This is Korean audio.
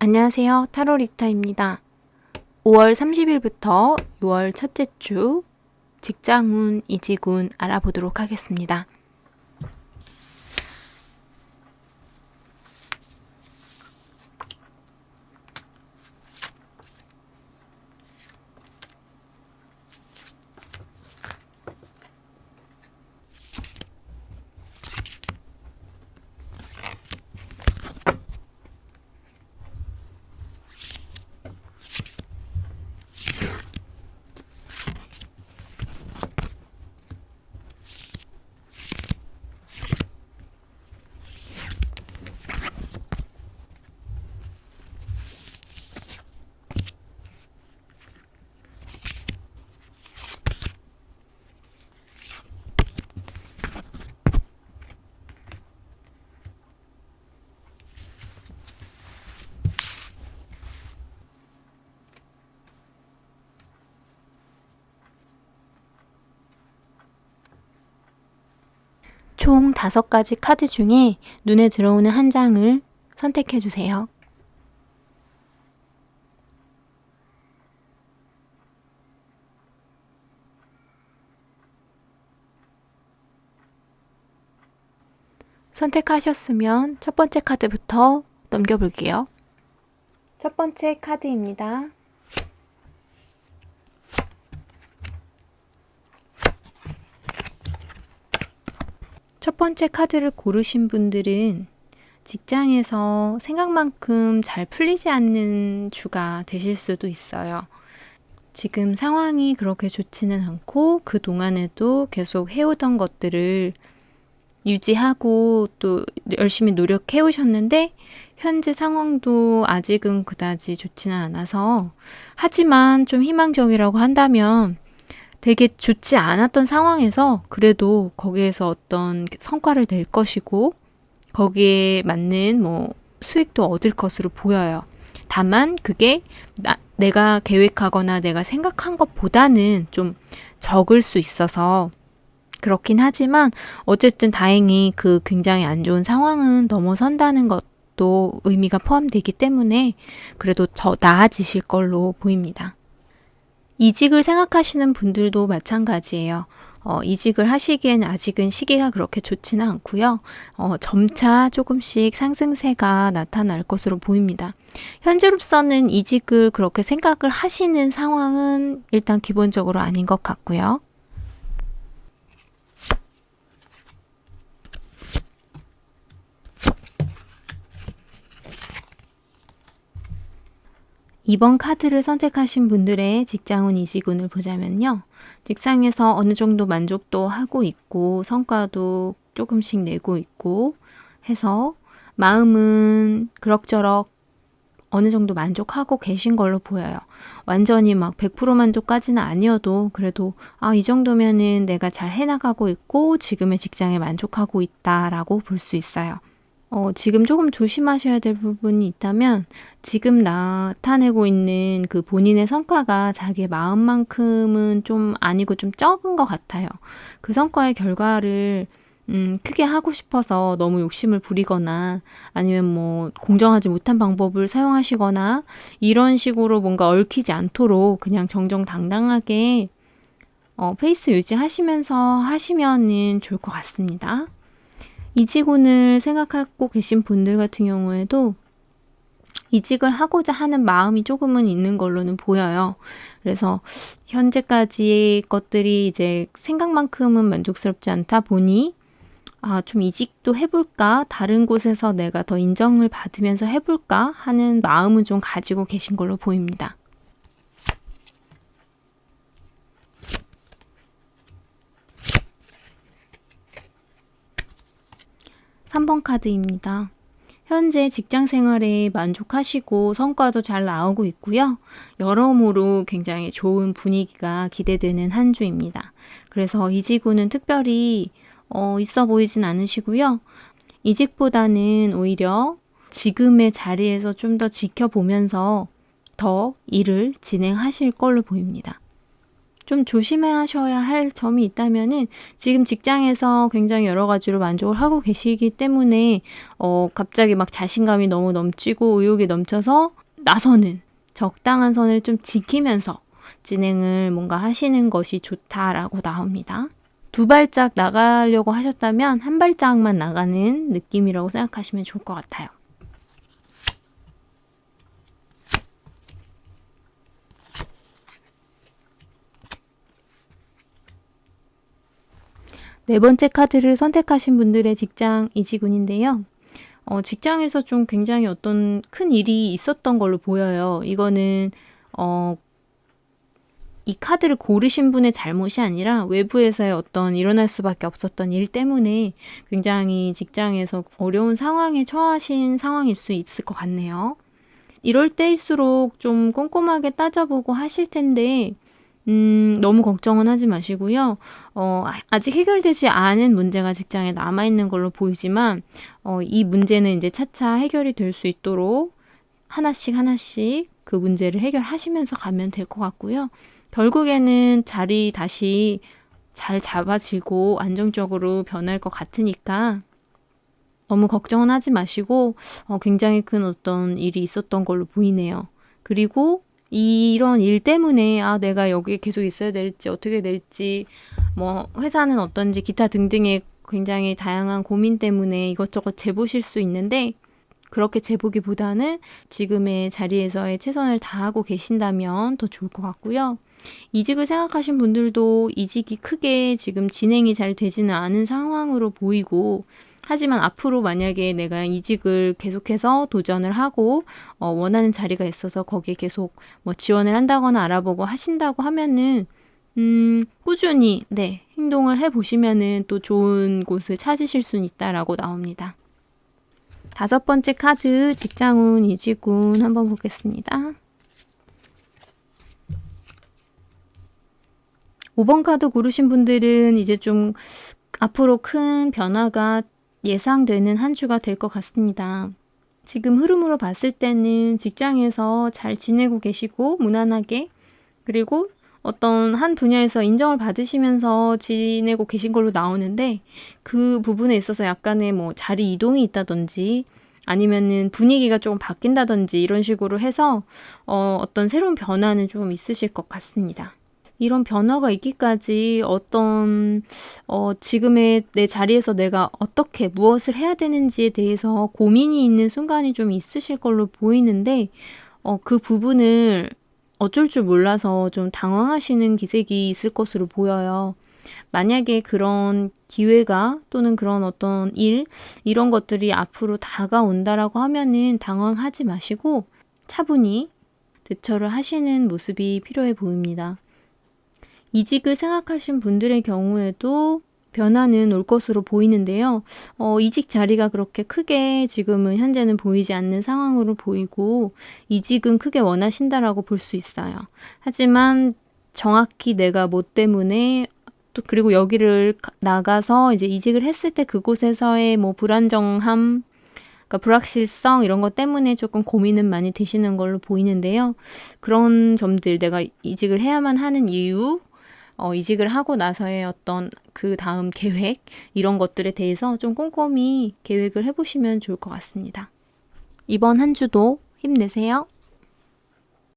안녕하세요. 타로 리타입니다. 5월 30일부터 6월 첫째 주 직장운, 이직운 알아보도록 하겠습니다. 총 5가지 카드 중에 눈에 들어오는 한 장을 선택해 주세요. 선택하셨으면 첫 번째 카드부터 넘겨볼게요. 첫 번째 카드입니다. 첫 번째 카드를 고르신 분들은 직장에서 생각만큼 잘 풀리지 않는 주가 되실 수도 있어요. 지금 상황이 그렇게 좋지는 않고 그동안에도 계속 해오던 것들을 유지하고 또 열심히 노력해 오셨는데 현재 상황도 아직은 그다지 좋지는 않아서, 하지만 좀 희망적이라고 한다면 되게 좋지 않았던 상황에서 그래도 거기에서 어떤 성과를 낼 것이고 거기에 맞는 수익도 얻을 것으로 보여요. 다만 그게 내가 계획하거나 내가 생각한 것보다는 좀 적을 수 있어서 그렇긴 하지만 어쨌든 다행히 그 굉장히 안 좋은 상황은 넘어선다는 것도 의미가 포함되기 때문에 그래도 더 나아지실 걸로 보입니다. 이직을 생각하시는 분들도 마찬가지예요. 이직을 하시기에는 아직은 시기가 그렇게 좋지는 않고요. 점차 조금씩 상승세가 나타날 것으로 보입니다. 현재로서는 이직을 그렇게 생각을 하시는 상황은 일단 기본적으로 아닌 것 같고요. 이번 카드를 선택하신 분들의 직장운, 이직운을 보자면요. 직장에서 어느 정도 만족도 하고 있고 성과도 조금씩 내고 있고 해서 마음은 그럭저럭 어느 정도 만족하고 계신 걸로 보여요. 완전히 막 100% 만족까지는 아니어도 그래도 이 정도면은 내가 잘 해나가고 있고 지금의 직장에 만족하고 있다라고 볼 수 있어요. 지금 조금 조심하셔야 될 부분이 있다면 지금 나타내고 있는 그 본인의 성과가 자기의 마음만큼은 좀 아니고 좀 적은 것 같아요. 그 성과의 결과를 크게 하고 싶어서 너무 욕심을 부리거나 아니면 공정하지 못한 방법을 사용하시거나 이런 식으로 뭔가 얽히지 않도록 그냥 정정당당하게 페이스 유지하시면서 하시면은 좋을 것 같습니다. 이직운을 생각하고 계신 분들 같은 경우에도 이직을 하고자 하는 마음이 조금은 있는 걸로는 보여요. 그래서 현재까지의 것들이 이제 생각만큼은 만족스럽지 않다 보니 좀 이직도 해볼까? 다른 곳에서 내가 더 인정을 받으면서 해볼까? 하는 마음은 좀 가지고 계신 걸로 보입니다. (3번) 카드입니다. 현재 직장 생활에 만족하시고 성과도 잘 나오고 있고요. 여러모로 굉장히 좋은 분위기가 기대되는 한 주입니다. 그래서 이직운은 특별히 있어 보이진 않으시고요. 이직보다는 오히려 지금의 자리에서 좀 더 지켜보면서 더 일을 진행하실 걸로 보입니다. 좀 조심하셔야 할 점이 있다면은 지금 직장에서 굉장히 여러 가지로 만족을 하고 계시기 때문에 갑자기 막 자신감이 너무 넘치고 의욕이 넘쳐서 나서는 적당한 선을 좀 지키면서 진행을 뭔가 하시는 것이 좋다라고 나옵니다. 두 발짝 나가려고 하셨다면 한 발짝만 나가는 느낌이라고 생각하시면 좋을 것 같아요. 네 번째 카드를 선택하신 분들의 직장 이지군인데요. 직장에서 좀 굉장히 어떤 큰 일이 있었던 걸로 보여요. 이거는 이 카드를 고르신 분의 잘못이 아니라 외부에서의 어떤 일어날 수밖에 없었던 일 때문에 굉장히 직장에서 어려운 상황에 처하신 상황일 수 있을 것 같네요. 이럴 때일수록 좀 꼼꼼하게 따져보고 하실 텐데 너무 걱정은 하지 마시고요. 아직 해결되지 않은 문제가 직장에 남아있는 걸로 보이지만, 이 문제는 이제 차차 해결이 될 수 있도록 하나씩 그 문제를 해결하시면서 가면 될 것 같고요. 결국에는 자리 다시 잘 잡아지고 안정적으로 변할 것 같으니까 너무 걱정은 하지 마시고, 굉장히 큰 어떤 일이 있었던 걸로 보이네요. 그리고 이런 일 때문에 내가 여기에 계속 있어야 될지 어떻게 될지 뭐 회사는 어떤지 기타 등등의 굉장히 다양한 고민 때문에 이것저것 재보실 수 있는데 그렇게 재보기보다는 지금의 자리에서의 최선을 다하고 계신다면 더 좋을 것 같고요. 이직을 생각하신 분들도 이직이 크게 지금 진행이 잘 되지는 않은 상황으로 보이고 하지만 앞으로 만약에 내가 이직을 계속해서 도전을 하고 원하는 자리가 있어서 거기에 계속 뭐 지원을 한다거나 알아보고 하신다고 하면은 꾸준히 행동을 해보시면은 또 좋은 곳을 찾으실 수 있다라고 나옵니다. 다섯 번째 카드 직장운 이직운 한번 보겠습니다. 5번 카드 고르신 분들은 이제 좀 앞으로 큰 변화가 예상되는 한 주가 될 것 같습니다. 지금 흐름으로 봤을 때는 직장에서 잘 지내고 계시고 무난하게 그리고 어떤 한 분야에서 인정을 받으시면서 지내고 계신 걸로 나오는데 그 부분에 있어서 약간의 뭐 자리 이동이 있다든지 아니면은 분위기가 조금 바뀐다든지 이런 식으로 해서 어떤 새로운 변화는 조금 있으실 것 같습니다. 이런 변화가 있기까지 어떤 지금의 내 자리에서 내가 어떻게 무엇을 해야 되는지에 대해서 고민이 있는 순간이 좀 있으실 걸로 보이는데 그 부분을 어쩔 줄 몰라서 좀 당황하시는 기색이 있을 것으로 보여요. 만약에 그런 기회가 또는 그런 어떤 이런 것들이 앞으로 다가온다라고 하면은 당황하지 마시고 차분히 대처를 하시는 모습이 필요해 보입니다. 이직을 생각하신 분들의 경우에도 변화는 올 것으로 보이는데요. 이직 자리가 그렇게 크게 지금은 현재는 보이지 않는 상황으로 보이고 이직은 크게 원하신다라고 볼 수 있어요. 하지만 정확히 내가 뭐 때문에 또 그리고 여기를 나가서 이제 이직을 했을 때 그곳에서의 뭐 불안정함 그러니까 불확실성 이런 것 때문에 조금 고민은 많이 되시는 걸로 보이는데요. 그런 점들 내가 이직을 해야만 하는 이유 이직을 하고 나서의 어떤 그 다음 계획 이런 것들에 대해서 좀 꼼꼼히 계획을 해보시면 좋을 것 같습니다. 이번 한 주도 힘내세요.